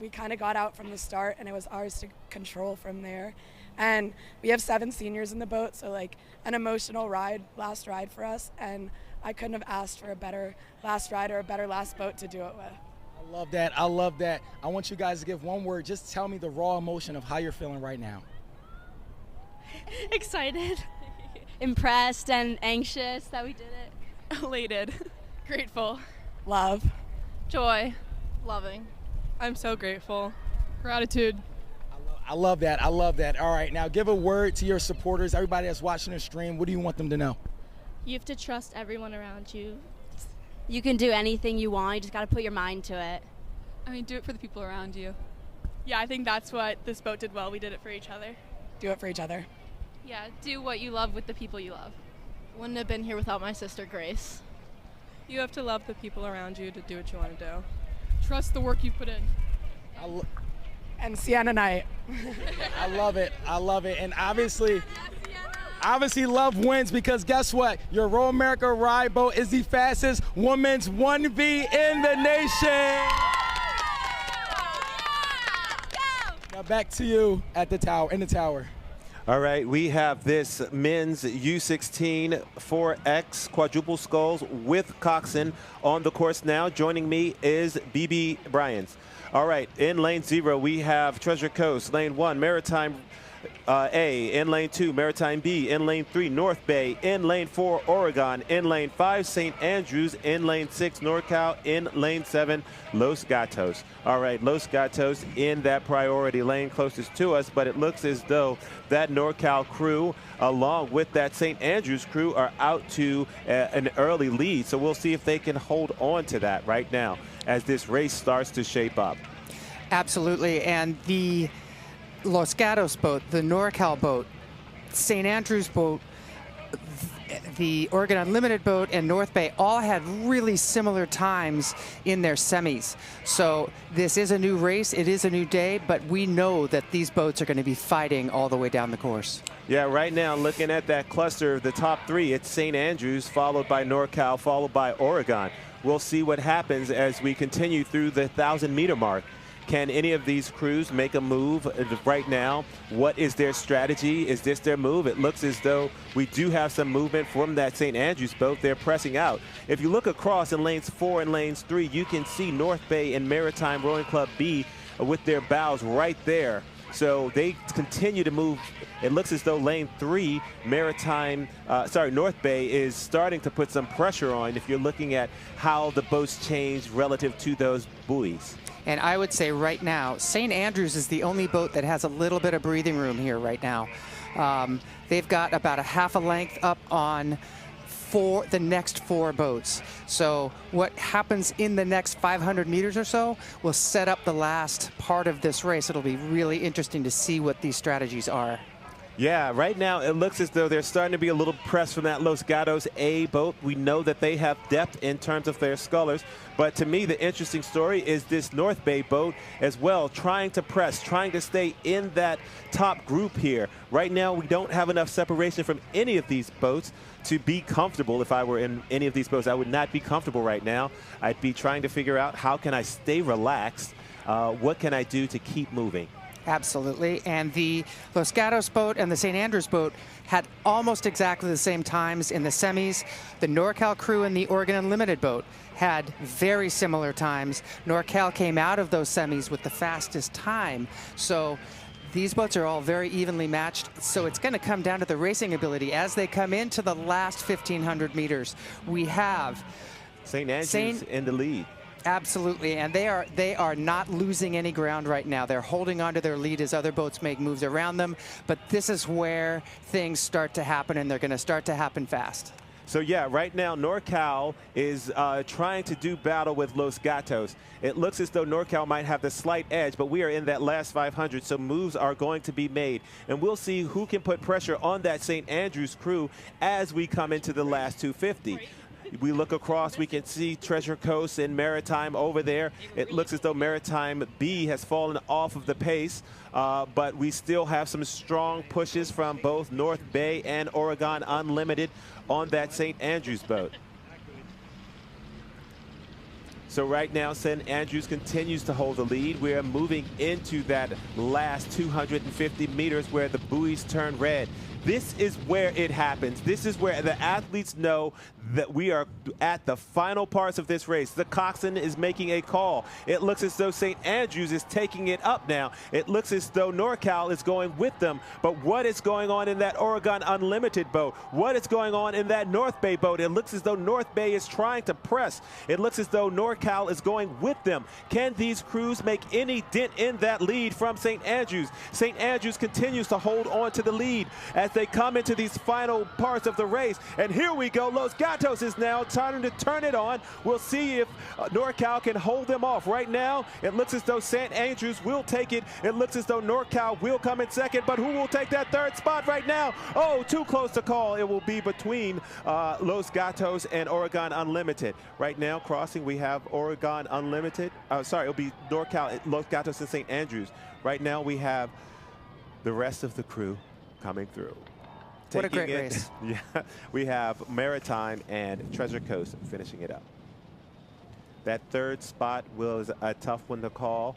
we kind of got out from the start, and it was ours to control from there. And we have 7 seniors in the boat, so like an emotional last ride for us, and I couldn't have asked for a better last ride or a better last boat to do it with. I love that. I love that. I want you guys to give one word. Just tell me the raw emotion of how you're feeling right now. Excited. Impressed and anxious that we did it. Elated. Grateful. Love. Joy. Loving. I'm so grateful. Gratitude. I love that. I love that. All right, now give a word to your supporters, everybody that's watching the stream. What do you want them to know? You have to trust everyone around you. You can do anything you want. You just got to put your mind to it. I mean, do it for the people around you. Yeah, I think that's what this boat did well. We did it for each other. Do it for each other. Yeah, do what you love with the people you love. Wouldn't have been here without my sister Grace. You have to love the people around you to do what you want to do. Trust the work you put in. And Sienna Knight. I love it. I love it. And obviously love wins, because guess what? Your Royal America Ride boat is the fastest women's 1V in the nation. Now back to you at the tower, in the tower. All right, we have this men's U16 4X quadruple sculls with coxswain on the course now. Joining me is BB Bryans. All right, in lane 0, we have Treasure Coast. Lane 1, Maritime A. In lane 2, Maritime B. In lane 3, North Bay. In lane 4, Oregon. In lane 5, St. Andrews. In lane 6, NorCal. In lane 7, Los Gatos. All right, Los Gatos in that priority lane closest to us, but it looks as though that NorCal crew, along with that St. Andrews crew, are out to an early lead. So we'll see if they can hold on to that right now as this race starts to shape up. Absolutely, and the Los Gatos boat, the NorCal boat, St. Andrews boat, the Oregon Unlimited boat, and North Bay all had really similar times in their semis. So this is a new race, it is a new day, but we know that these boats are going to be fighting all the way down the course. Yeah, right now, looking at that cluster, the top 3, it's St. Andrews, followed by NorCal, followed by Oregon. We'll see what happens as we continue through the 1,000-meter mark. Can any of these crews make a move right now? What is their strategy? Is this their move? It looks as though we do have some movement from that St. Andrews boat. They're pressing out. If you look across in lanes 4 and lanes 3, you can see North Bay and Maritime Rowing Club B with their bows right there. So they continue to move. It looks as though lane 3, North Bay is starting to put some pressure on if you're looking at how the boats change relative to those buoys. And I would say right now, St. Andrews is the only boat that has a little bit of breathing room here right now. They've got about a half a length up on the next 4 boats. So what happens in the next 500 meters or so will set up the last part of this race. It'll be really interesting to see what these strategies are. Yeah, right now it looks as though there's starting to be a little press from that Los Gatos A boat. We know that they have depth in terms of their scullers, but to me the interesting story is this North Bay boat as well, trying to press, trying to stay in that top group here. Right now we don't have enough separation from any of these boats to be comfortable. If I were in any of these boats, I would not be comfortable right now. I'd be trying to figure out how can I stay relaxed, what can I do to keep moving. Absolutely, and the Los Gatos boat and the St. Andrews boat had almost exactly the same times in the semis. The NorCal crew and the Oregon Unlimited boat had very similar times. NorCal came out of those semis with the fastest time. So these boats are all very evenly matched. So it's going to come down to the racing ability as they come into the last 1,500 meters. We have St. Andrews in the lead. Absolutely, and they are not losing any ground right now. They're holding on to their lead as other boats make moves around them, but this is where things start to happen, and they're going to start to happen fast. So yeah, right now NorCal is trying to do battle with Los Gatos. It looks as though NorCal might have the slight edge, but we are in that last 500, so moves are going to be made. And we'll see who can put pressure on that St. Andrews crew as we come into the last 250. We look across, we can see Treasure Coast and Maritime over there. It looks as though Maritime B has fallen off of the pace, but we still have some strong pushes from both North Bay and Oregon Unlimited on that St. Andrews boat. So right now, St. Andrews continues to hold the lead. We're moving into that last 250 meters where the buoys turn red. This is where it happens. This is where the athletes know that we are at the final parts of this race. The coxswain is making a call. It looks as though St. Andrews is taking it up now. It looks as though NorCal is going with them. But what is going on in that Oregon Unlimited boat? What is going on in that North Bay boat? It looks as though North Bay is trying to press. It looks as though NorCal is going with them. Can these crews make any dent in that lead from St. Andrews? St. Andrews continues to hold on to the lead as they come into these final parts of the race. And here we go. Los Gatos is now trying to turn it on. We'll see if NorCal can hold them off. Right now, it looks as though St. Andrews will take it. It looks as though NorCal will come in second, but who will take that third spot right now? Oh, too close to call. It will be between Los Gatos and Oregon Unlimited. Right now, crossing, we have Oregon Unlimited. Sorry, it'll be NorCal, Los Gatos, and St. Andrews. Right now, we have the rest of the crew coming through. What a great race. Yeah, we have Maritime and Treasure Coast finishing it up. That third spot was a tough one to call.